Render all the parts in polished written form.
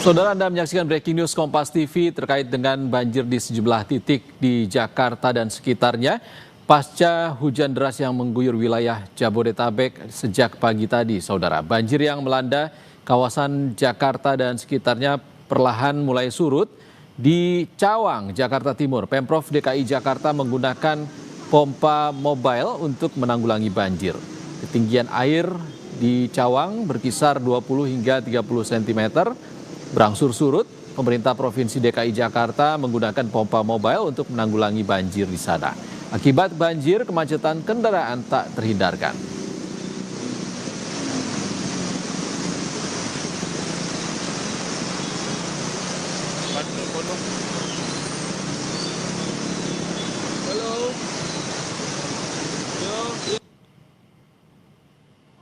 Saudara, Anda menyaksikan Breaking News Kompas TV terkait dengan banjir di sejumlah titik di Jakarta dan sekitarnya pasca hujan deras yang mengguyur wilayah Jabodetabek sejak pagi tadi. Saudara, banjir yang melanda kawasan Jakarta dan sekitarnya perlahan mulai surut. Di Cawang, Jakarta Timur, Pemprov DKI Jakarta menggunakan pompa mobile untuk menanggulangi banjir. Ketinggian air di Cawang berkisar 20 hingga 30 cm. Berangsur surut, pemerintah Provinsi DKI Jakarta menggunakan pompa mobile untuk menanggulangi banjir di sana. Akibat banjir, kemacetan kendaraan tak terhindarkan.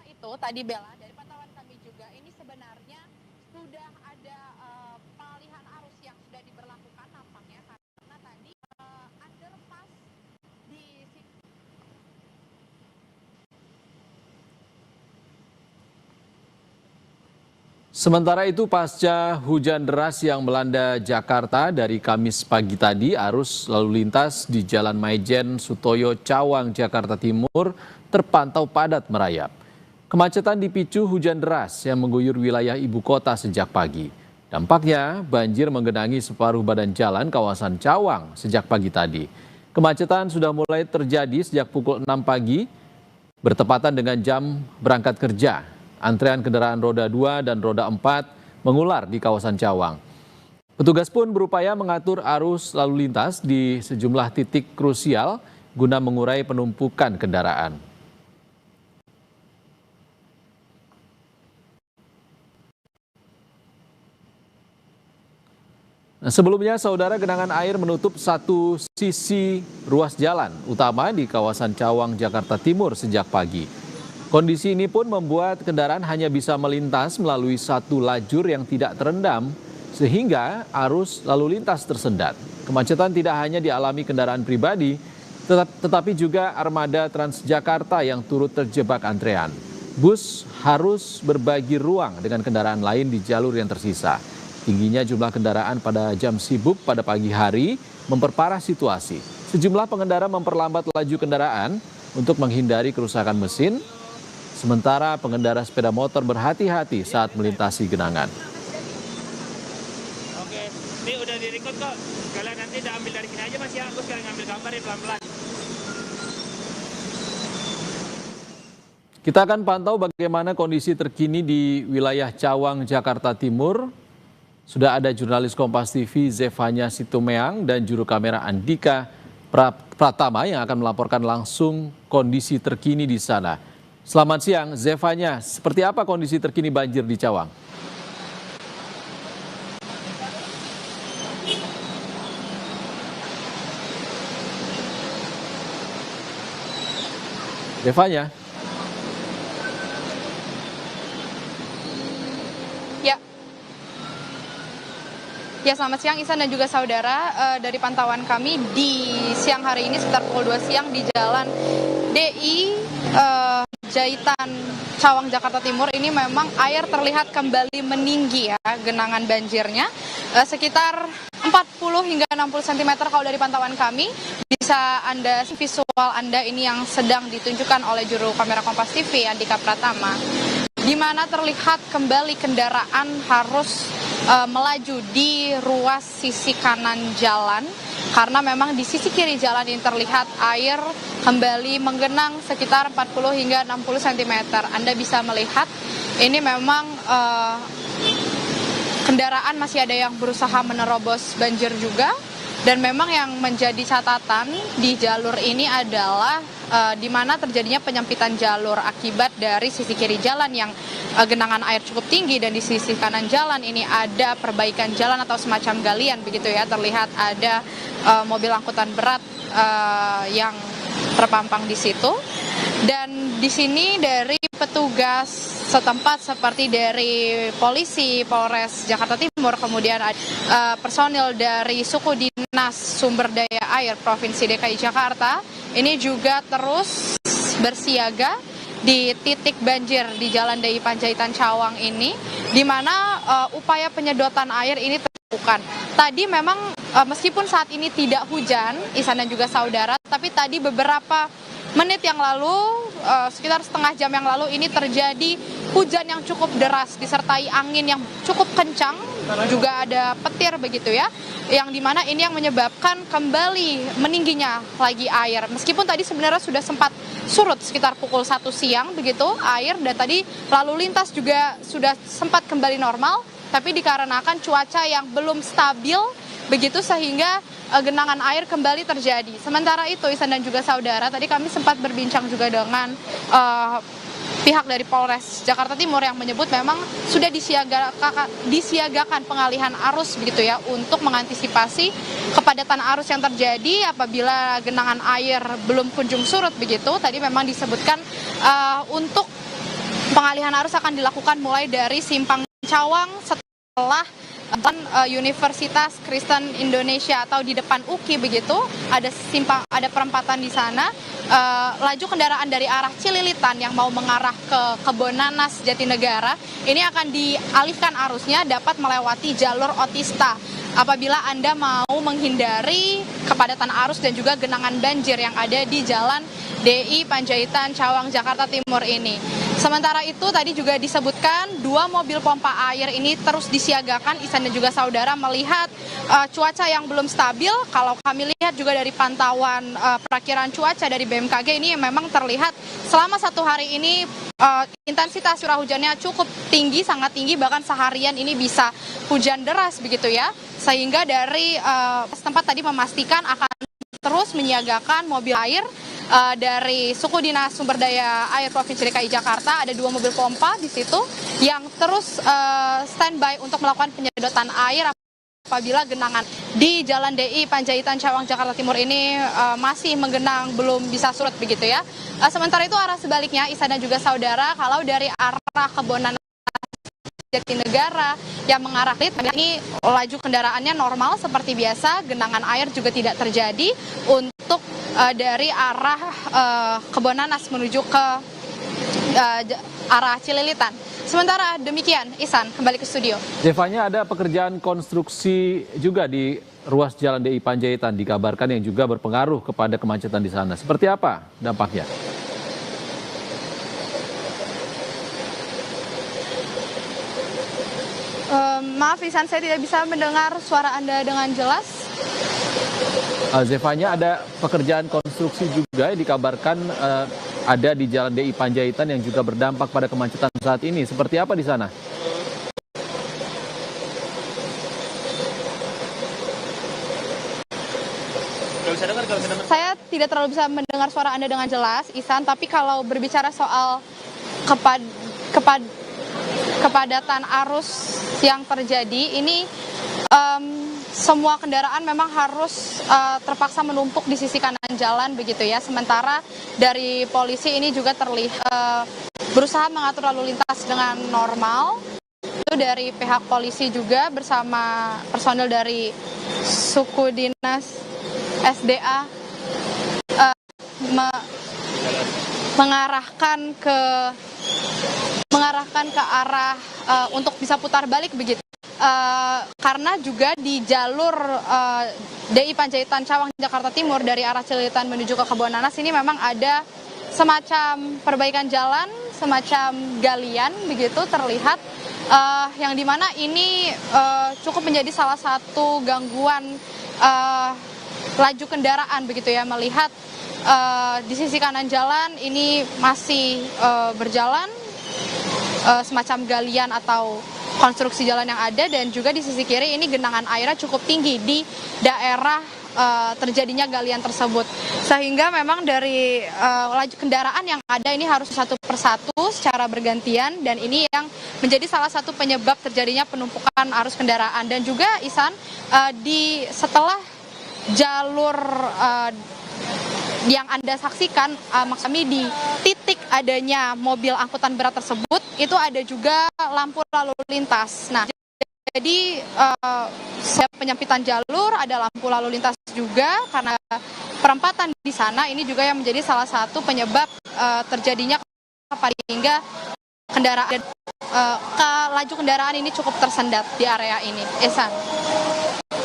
Itu tadi Bella, dari pantauan kami juga ini sebenarnya sudah ada pengalihan arus yang sudah diberlakukan nampaknya karena tadi underpass di Sementara itu, pasca hujan deras yang melanda Jakarta dari Kamis pagi tadi, arus lalu lintas di Jalan Maijen Sutoyo Cawang, Jakarta Timur terpantau padat merayap. Kemacetan dipicu hujan deras yang mengguyur wilayah ibu kota sejak pagi. Dampaknya, banjir menggenangi separuh badan jalan kawasan Cawang sejak pagi tadi. Kemacetan sudah mulai terjadi sejak pukul 6 pagi, bertepatan dengan jam berangkat kerja. Antrean kendaraan roda 2 dan roda 4 mengular di kawasan Cawang. Petugas pun berupaya mengatur arus lalu lintas di sejumlah titik krusial guna mengurai penumpukan kendaraan. Sebelumnya, saudara, genangan air menutup satu sisi ruas jalan utama di kawasan Cawang, Jakarta Timur sejak pagi. Kondisi ini pun membuat kendaraan hanya bisa melintas melalui satu lajur yang tidak terendam, sehingga arus lalu lintas tersendat. Kemacetan tidak hanya dialami kendaraan pribadi, tetapi juga armada Transjakarta yang turut terjebak antrean. Bus harus berbagi ruang dengan kendaraan lain di jalur yang tersisa. Tingginya jumlah kendaraan pada jam sibuk pada pagi hari memperparah situasi. Sejumlah pengendara memperlambat laju kendaraan untuk menghindari kerusakan mesin, sementara pengendara sepeda motor berhati-hati saat melintasi genangan. Oke, ini udah direkod kok. Kalian nanti udah ambil dari sini aja Mas ya, aku sekarang ngambil gambar ya pelan-pelan. Kita akan pantau bagaimana kondisi terkini di wilayah Cawang, Jakarta Timur. Sudah ada jurnalis Kompas TV Zefanya Situmeang dan juru kamera Andika Pratama yang akan melaporkan langsung kondisi terkini di sana. Selamat siang, Zefanya. Seperti apa kondisi terkini banjir di Cawang? Zefanya. Ya, selamat siang Ihsan dan juga saudara. Dari pantauan kami di siang hari ini sekitar pukul 2 siang di Jalan DI Jaitan Cawang, Jakarta Timur ini memang air terlihat kembali meninggi ya genangan banjirnya. Sekitar 40 hingga 60 cm kalau dari pantauan kami. Bisa Anda visual Anda ini yang sedang ditunjukkan oleh juru kamera Kompas TV Andika Pratama, di mana terlihat kembali kendaraan harus melaju di ruas sisi kanan jalan karena memang di sisi kiri jalan ini terlihat air kembali menggenang sekitar 40 hingga 60 cm. Anda bisa melihat ini memang kendaraan masih ada yang berusaha menerobos banjir juga. Dan memang yang menjadi catatan di jalur ini adalah di mana terjadinya penyempitan jalur akibat dari sisi kiri jalan yang genangan air cukup tinggi dan di sisi kanan jalan ini ada perbaikan jalan atau semacam galian begitu ya. Terlihat ada mobil angkutan berat yang terpampang di situ. Dan di sini dari petugas setempat seperti dari polisi Polres Jakarta Timur, kemudian ada personil dari suku dinas sumber daya air Provinsi DKI Jakarta, ini juga terus bersiaga di titik banjir di Jalan DI Panjaitan Cawang ini, di mana upaya penyedotan air ini dilakukan. Tadi memang meskipun saat ini tidak hujan, Ihsan dan juga saudara, tapi tadi beberapa menit yang lalu, sekitar setengah jam yang lalu ini terjadi hujan yang cukup deras disertai angin yang cukup kencang, juga ada petir begitu ya, yang dimana ini yang menyebabkan kembali meningginya lagi air. Meskipun tadi sebenarnya sudah sempat surut sekitar pukul 1 siang begitu air, dan tadi lalu lintas juga sudah sempat kembali normal, tapi dikarenakan cuaca yang belum stabil begitu sehingga genangan air kembali terjadi. Sementara itu Ihsan dan juga saudara, tadi kami sempat berbincang juga dengan pihak dari Polres Jakarta Timur yang menyebut memang sudah disiagakan pengalihan arus begitu ya, untuk mengantisipasi kepadatan arus yang terjadi apabila genangan air belum kunjung surut begitu. Tadi memang disebutkan untuk pengalihan arus akan dilakukan mulai dari Simpang Cawang setelah Universitas Kristen Indonesia atau di depan UKI begitu, ada perempatan di sana. Laju kendaraan dari arah Cililitan yang mau mengarah ke Kebonanas Jatinegara ini akan dialihkan arusnya dapat melewati jalur otista apabila Anda mau menghindari kepadatan arus dan juga genangan banjir yang ada di Jalan DI Panjaitan Cawang Jakarta Timur ini. Sementara itu tadi juga disebutkan 2 mobil pompa air ini terus disiagakan. Ihsan dan juga saudara melihat cuaca yang belum stabil. Kalau kami lihat juga dari pantauan perakiraan cuaca dari BMKG ini memang terlihat selama 1 hari ini intensitas curah hujannya cukup tinggi, sangat tinggi, bahkan seharian ini bisa hujan deras begitu ya. Sehingga dari setempat tadi memastikan akan terus menyiagakan mobil air dari Suku Dinas Sumber Daya Air Provinsi DKI Jakarta. Ada 2 mobil pompa di situ yang terus standby untuk melakukan penyedotan air apabila genangan di Jalan DI Panjaitan Cawang Jakarta Timur ini masih menggenang, belum bisa surut begitu ya. Sementara itu arah sebaliknya Ihsan dan juga saudara, kalau dari arah Kebonanas Jatinegara yang mengarah ini laju kendaraannya normal seperti biasa, genangan air juga tidak terjadi untuk dari arah Kebonanas menuju ke arah Cililitan. Sementara demikian, Ihsan, kembali ke studio. Zevanya, ada pekerjaan konstruksi juga di ruas Jalan DI Panjaitan dikabarkan yang juga berpengaruh kepada kemacetan di sana. Seperti apa dampaknya? Maaf Ihsan, saya tidak bisa mendengar suara Anda dengan jelas. Zevanya, ada pekerjaan konstruksi juga yang dikabarkan ada di Jalan DI Panjaitan yang juga berdampak pada kemacetan saat ini. Seperti apa di sana? Saya tidak terlalu bisa mendengar suara Anda dengan jelas, Ihsan, tapi kalau berbicara soal kepadatan arus yang terjadi ini, semua kendaraan memang harus terpaksa menumpuk di sisi kanan jalan begitu ya. Sementara dari polisi ini juga terlihat berusaha mengatur lalu lintas dengan normal. Itu dari pihak polisi juga bersama personel dari Suku Dinas SDA mengarahkan ke arah untuk bisa putar balik begitu. Karena juga di jalur DI Panjaitan Cawang Jakarta Timur dari arah Cililitan menuju ke Kebonanas ini memang ada semacam perbaikan jalan, semacam galian begitu terlihat, yang dimana ini cukup menjadi salah satu gangguan laju kendaraan begitu ya, melihat di sisi kanan jalan ini masih berjalan semacam galian atau konstruksi jalan yang ada, dan juga di sisi kiri ini genangan airnya cukup tinggi di daerah terjadinya galian tersebut, sehingga memang dari laju kendaraan yang ada ini harus satu persatu secara bergantian, dan ini yang menjadi salah satu penyebab terjadinya penumpukan arus kendaraan. Dan juga Ihsan, setelah jalur yang Anda saksikan, maksud kami di titik adanya mobil angkutan berat tersebut, itu ada juga lampu lalu lintas. Nah, jadi penyempitan jalur, ada lampu lalu lintas juga karena perempatan di sana, ini juga yang menjadi salah satu penyebab terjadinya hingga kendaraan laju kendaraan ini cukup tersendat di area ini. Ihsan.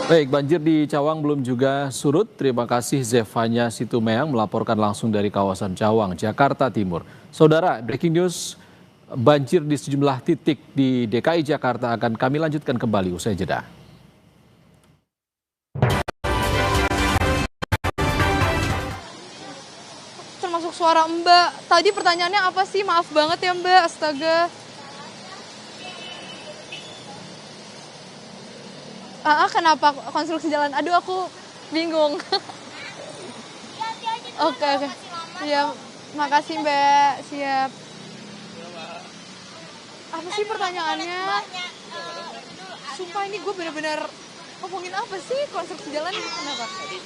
Baik, banjir di Cawang belum juga surut. Terima kasih Zevanya Situmeang melaporkan langsung dari kawasan Cawang, Jakarta Timur. Saudara, breaking news banjir di sejumlah titik di DKI Jakarta akan kami lanjutkan kembali usai jeda. Termasuk suara Mbak. Tadi pertanyaannya apa sih? Maaf banget ya Mbak, astaga. Kenapa konstruksi jalan? Aduh, aku bingung. Oke. Ya, makasih Mbak. Siap. Apa sih pertanyaannya? Sumpah ini gue bener-bener ngomongin apa sih konstruksi jalan ini kenapa? Tadi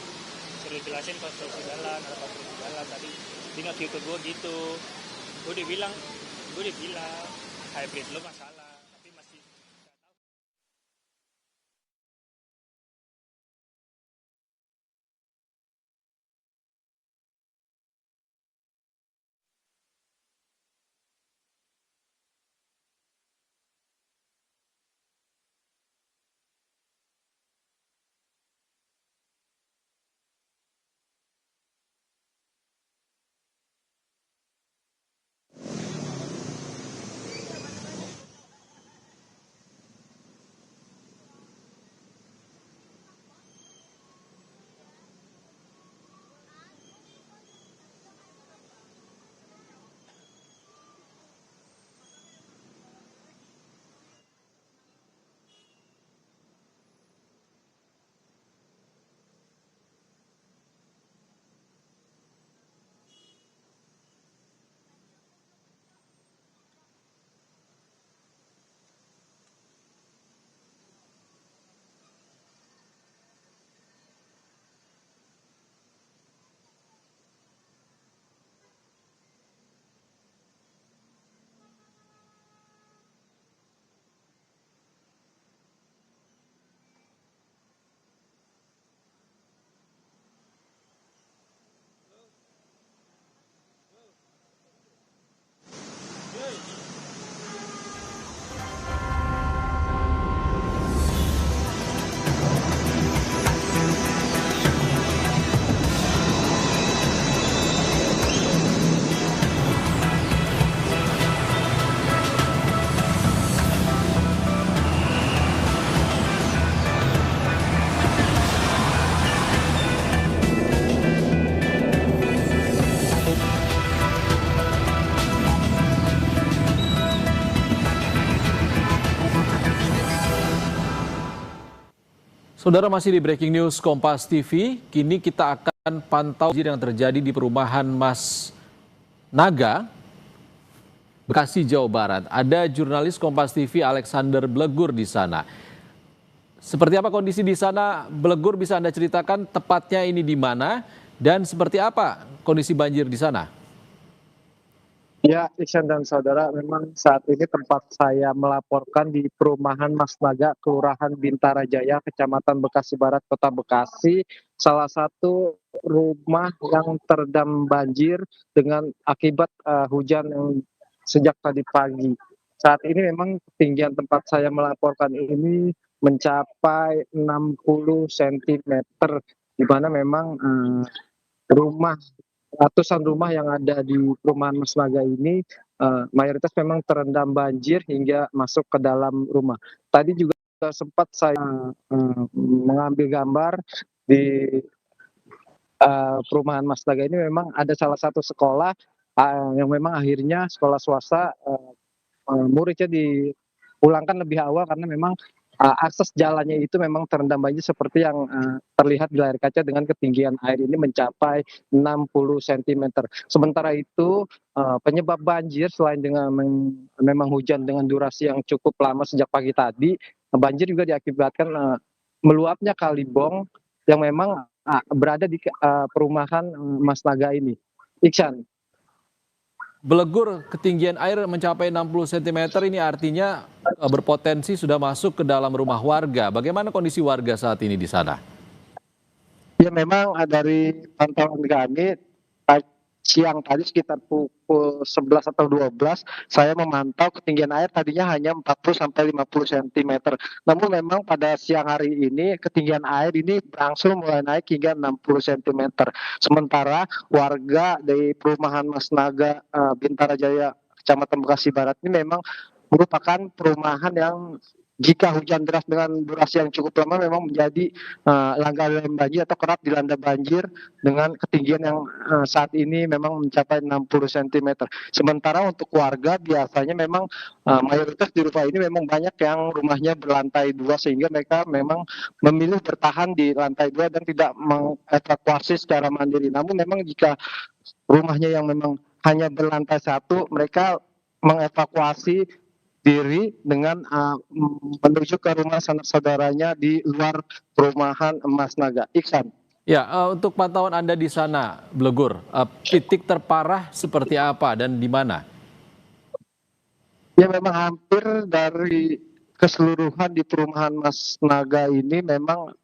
suruh jelasin konstruksi jalan, ada konstruksi jalan tadi. Dia nge-cue ke gue gitu. Gue udah bilang hybrid lo masalah. Tapi masih Saudara, masih di Breaking News Kompas TV, kini kita akan pantau banjir yang terjadi di perumahan Mas Naga, Bekasi, Jawa Barat. Ada jurnalis Kompas TV Alexander Blegur di sana. Seperti apa kondisi di sana, Blegur, bisa Anda ceritakan tepatnya ini di mana dan seperti apa kondisi banjir di sana? Ya, Iksan dan saudara, memang saat ini tempat saya melaporkan di perumahan Mas Naga, Kelurahan Bintara Jaya, Kecamatan Bekasi Barat, Kota Bekasi. Salah satu rumah yang terendam banjir dengan akibat hujan yang sejak tadi pagi. Saat ini memang ketinggian tempat saya melaporkan ini mencapai 60 cm, di mana memang ratusan rumah yang ada di perumahan Mas Naga ini mayoritas memang terendam banjir hingga masuk ke dalam rumah. Tadi juga sempat saya mengambil gambar di perumahan Mas Naga ini. Memang ada salah satu sekolah yang memang akhirnya sekolah swasta muridnya dipulangkan lebih awal karena memang akses jalannya itu memang terendam banjir seperti yang terlihat di layar kaca dengan ketinggian air ini mencapai 60 cm. Sementara itu penyebab banjir selain dengan memang hujan dengan durasi yang cukup lama sejak pagi tadi, banjir juga diakibatkan meluapnya Kalibong yang memang berada di perumahan Mas Naga ini. Iksan. Blegur, ketinggian air mencapai 60 cm ini artinya berpotensi sudah masuk ke dalam rumah warga. Bagaimana kondisi warga saat ini di sana? Ya, memang dari pantauan kami siang tadi sekitar pukul 11 atau 12 saya memantau ketinggian air tadinya hanya 40 sampai 50 cm. Namun memang pada siang hari ini ketinggian air ini berangsur mulai naik hingga 60 cm. Sementara warga dari perumahan Mas Naga Bintara Jaya Kecamatan Bekasi Barat ini memang merupakan perumahan yang jika hujan deras dengan durasi yang cukup lama memang menjadi langganan banjir atau kerap dilanda banjir dengan ketinggian yang saat ini memang mencapai 60 cm. Sementara untuk warga biasanya memang mayoritas di rumah ini memang banyak yang rumahnya berlantai 2 sehingga mereka memang memilih bertahan di lantai 2 dan tidak mengevakuasi secara mandiri. Namun memang jika rumahnya yang memang hanya berlantai 1, mereka mengevakuasi diri dengan menuju ke rumah sanak saudaranya di luar perumahan Mas Naga. Iksan. Ya, untuk pantauan Anda di sana, Blegur, titik terparah seperti apa dan di mana? Ya memang hampir dari keseluruhan di perumahan Mas Naga ini memang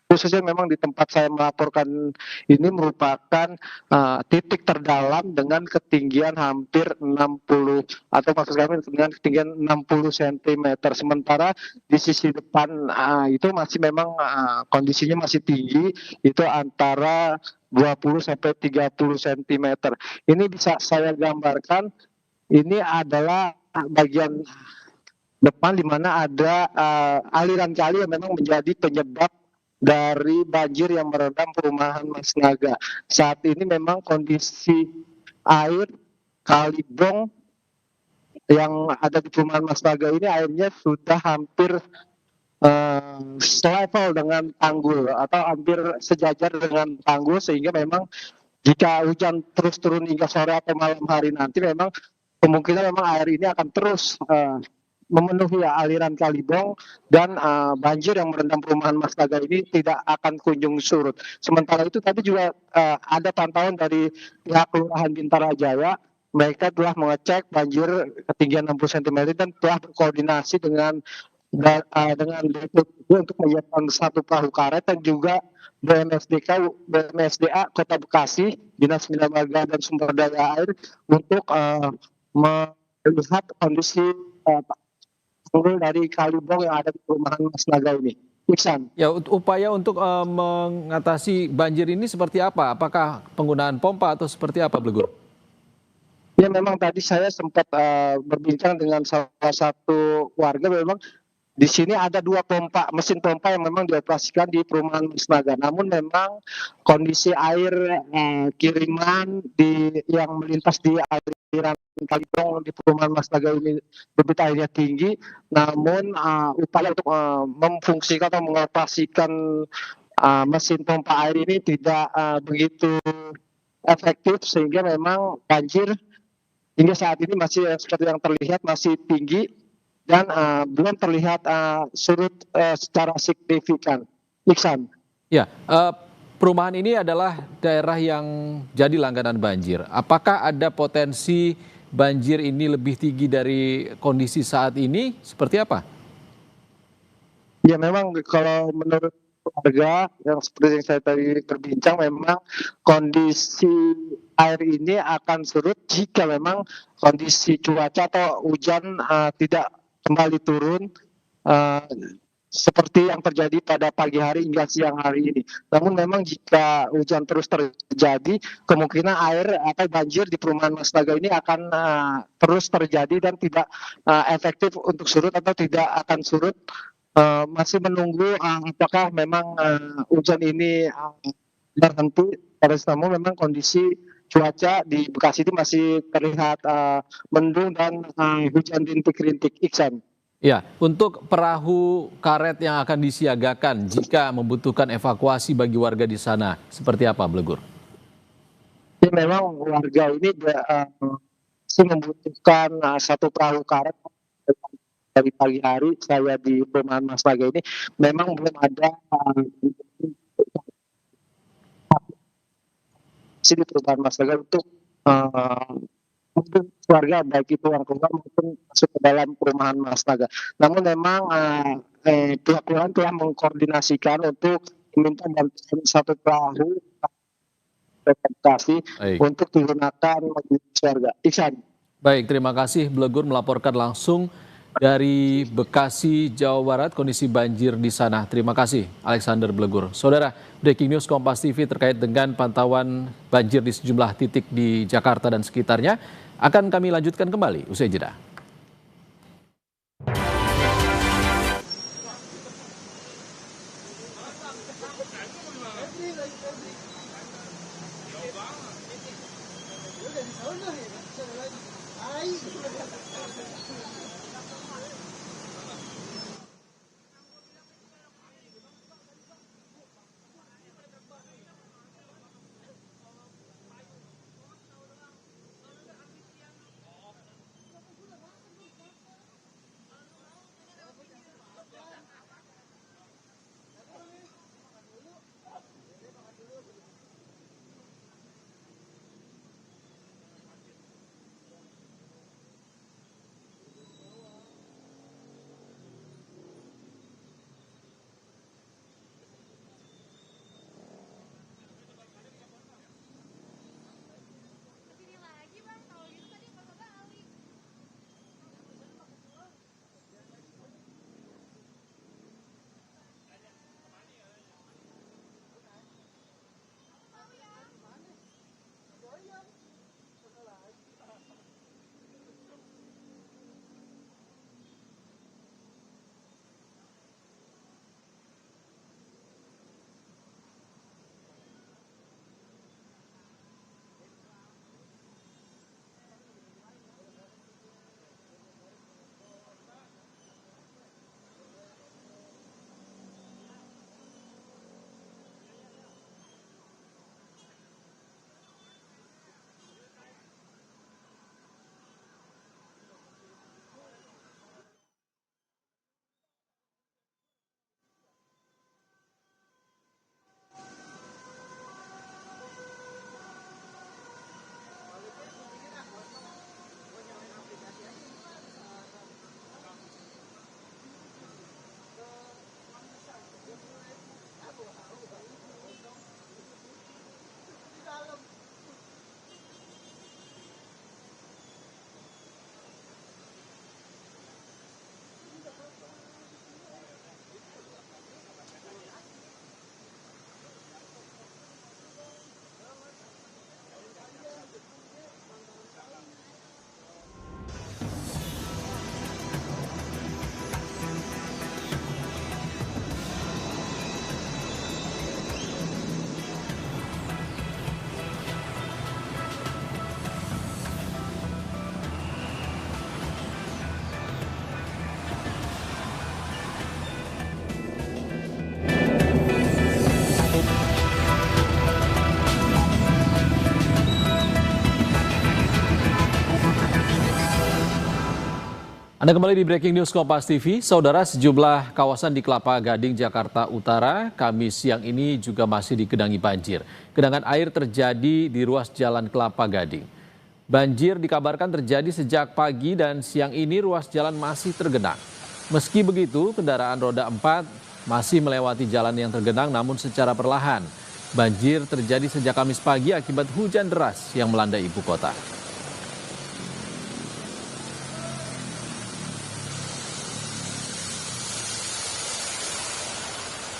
khususnya memang di tempat saya melaporkan ini merupakan titik terdalam dengan ketinggian hampir 60 atau maksud kami dengan ketinggian 60 cm. Sementara di sisi depan itu masih memang kondisinya masih tinggi, itu antara 20 sampai 30 cm. Ini bisa saya gambarkan, ini adalah bagian depan di mana ada aliran kali yang memang menjadi penyebab dari banjir yang merendam perumahan Mas Naga. Saat ini memang kondisi air Kalibong yang ada di perumahan Mas Naga ini airnya sudah hampir selevel dengan tanggul atau hampir sejajar dengan tanggul, sehingga memang jika hujan terus turun hingga sore atau malam hari nanti memang kemungkinan memang air ini akan terus memenuhi aliran Kalibong dan banjir yang merendam perumahan Mas Naga ini tidak akan kunjung surut. Sementara itu tadi juga ada pantauan dari pihak Kelurahan Bintara Jaya, mereka telah mengecek banjir ketinggian 60 cm dan telah berkoordinasi dengan BPBD untuk menyiapkan satu perahu karet dan juga BMSDA Kota Bekasi, Dinas Bina Marga dan Sumber Daya Air untuk melihat kondisi dari Kalibong yang ada di perumahan Mas Naga ini. Iksan. Ya, upaya untuk mengatasi banjir ini seperti apa? Apakah penggunaan pompa atau seperti apa, Blegur? Ya memang tadi saya sempat berbincang dengan salah satu warga, memang di sini ada 2 mesin pompa yang memang dioperasikan di perumahan Mas Naga. Namun memang kondisi air kiriman yang melintas di aliran Kalibong di perumahan Mas Naga ini debit airnya tinggi. Namun upaya untuk memfungsikan atau mengoperasikan mesin pompa air ini tidak begitu efektif, sehingga memang banjir hingga saat ini masih seperti yang terlihat masih tinggi dan belum terlihat surut secara signifikan. Iksan. Ya, perumahan ini adalah daerah yang jadi langganan banjir. Apakah ada potensi banjir ini lebih tinggi dari kondisi saat ini? Seperti apa? Ya memang kalau menurut warga yang seperti yang saya tadi berbincang, memang kondisi air ini akan surut jika memang kondisi cuaca atau hujan tidak kembali turun seperti yang terjadi pada pagi hari hingga siang hari ini. Namun memang jika hujan terus terjadi, kemungkinan air atau banjir di perumahan Mas Naga ini akan terus terjadi dan tidak efektif untuk surut atau tidak akan surut. Masih menunggu apakah memang hujan ini berhenti. Namun memang kondisi cuaca di Bekasi itu masih terlihat mendung dan hujan rintik-rintik. Iksan. Ya, untuk perahu karet yang akan disiagakan jika membutuhkan evakuasi bagi warga di sana, seperti apa, Blegur? Ya, memang warga ini masih membutuhkan satu perahu karet. Dari pagi hari saya di perumahan Mas Naga ini memang belum ada di perumahan Mas Naga untuk warga baik itu yang keluar maupun masuk ke dalam perumahan Mas Naga. Namun memang pihak kelurahan telah mengkoordinasikan untuk meminta bantuan satu perahu rekomendasi Baik. untuk digunakan mobilitas warga. Iksan. Baik, terima kasih Blegur melaporkan langsung dari Bekasi, Jawa Barat, kondisi banjir di sana. Terima kasih, Alexander Blegur. Saudara, breaking news Kompas TV terkait dengan pantauan banjir di sejumlah titik di Jakarta dan sekitarnya akan kami lanjutkan kembali usai jeda. Anda kembali di Breaking News Kompas TV. Saudara, sejumlah kawasan di Kelapa Gading, Jakarta Utara, Kamis siang ini juga masih digenangi banjir. Genangan air terjadi di ruas jalan Kelapa Gading. Banjir dikabarkan terjadi sejak pagi dan siang ini ruas jalan masih tergenang. Meski begitu, kendaraan roda 4 masih melewati jalan yang tergenang namun secara perlahan. Banjir terjadi sejak Kamis pagi akibat hujan deras yang melanda ibu kota.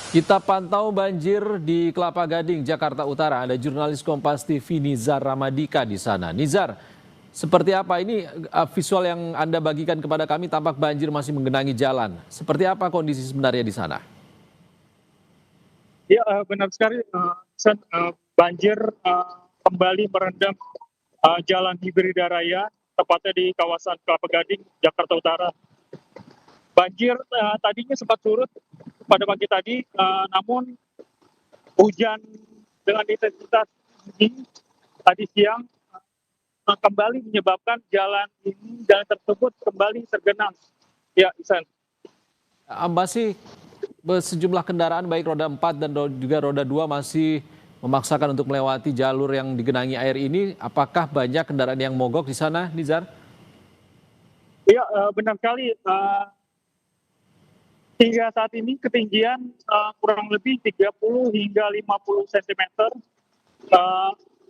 Kita pantau banjir di Kelapa Gading, Jakarta Utara. Ada jurnalis Kompas TV Nizar Ramadika di sana. Nizar, seperti apa ini visual yang Anda bagikan kepada kami, tampak banjir masih menggenangi jalan. Seperti apa kondisi sebenarnya di sana? Ya, benar sekali. Banjir kembali merendam Jalan Hibrida Raya, tepatnya di kawasan Kelapa Gading, Jakarta Utara. Banjir tadinya sempat surut pada pagi tadi, namun hujan dengan intensitas tinggi tadi siang kembali menyebabkan jalan tersebut kembali tergenang. Ya, Isan. Masih sejumlah kendaraan baik roda 4 dan juga roda 2 masih memaksakan untuk melewati jalur yang digenangi air ini. Apakah banyak kendaraan yang mogok di sana, Nizar? Iya, benar sekali. Hingga saat ini ketinggian kurang lebih 30 hingga 50 cm.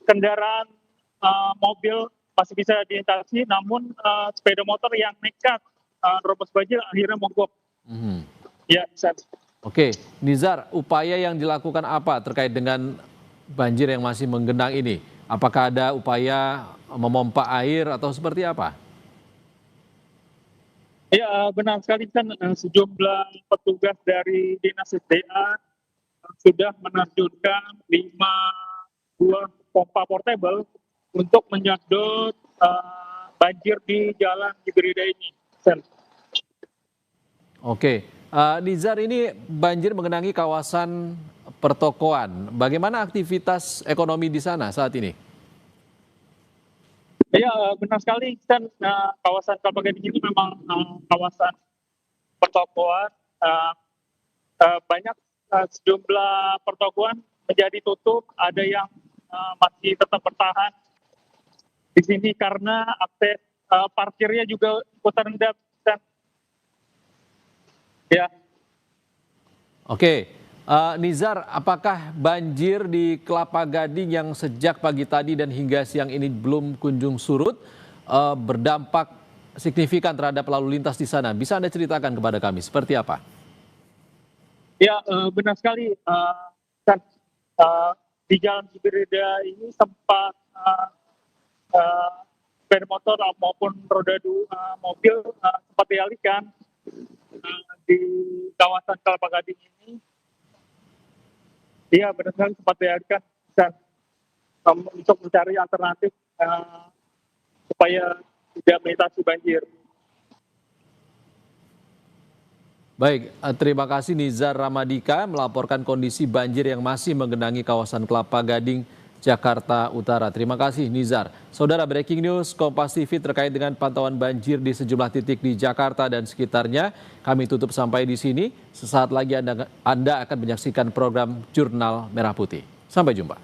kendaraan mobil masih bisa dilintasi, namun sepeda motor yang nekat nerobos banjir akhirnya mogok. Mhm. Ya, Ihsan. Oke, Nizar, upaya yang dilakukan apa terkait dengan banjir yang masih menggenang ini? Apakah ada upaya memompa air atau seperti apa? Ya, benar sekali kan sejumlah petugas dari Dinas SDA sudah menerjunkan 5 buah pompa portable untuk menyedot banjir di Jalan Ciberida ini. Sen. Oke, Nizar, ini banjir mengenangi kawasan pertokoan. Bagaimana aktivitas ekonomi di sana saat ini? Ya, benar sekali kan kawasan Kelapa Gading ini memang kawasan pertokoan. Banyak sejumlah pertokoan menjadi tutup, ada yang masih tetap bertahan di sini karena akses parkirnya juga ikut terendam. Dan, ya, Oke, Nizar, apakah banjir di Kelapa Gading yang sejak pagi tadi dan hingga siang ini belum kunjung surut berdampak signifikan terhadap lalu lintas di sana? Bisa Anda ceritakan kepada kami seperti apa? ya benar sekali. Kan, di Jalan Ciberida ini sempat sepeda motor maupun roda mobil sempat dialihkan di kawasan Kelapa Gading ini. Iya, benar sekali sempat dialihkan dan untuk mencari alternatif supaya tidak melintasi banjir. Baik, terima kasih Nizar Ramadika melaporkan kondisi banjir yang masih menggenangi kawasan Kelapa Gading, Jakarta Utara. Terima kasih Nizar. Saudara, breaking news Kompas TV terkait dengan pantauan banjir di sejumlah titik di Jakarta dan sekitarnya. Kami tutup sampai di sini. Sesaat lagi Anda akan menyaksikan program Jurnal Merah Putih. Sampai jumpa.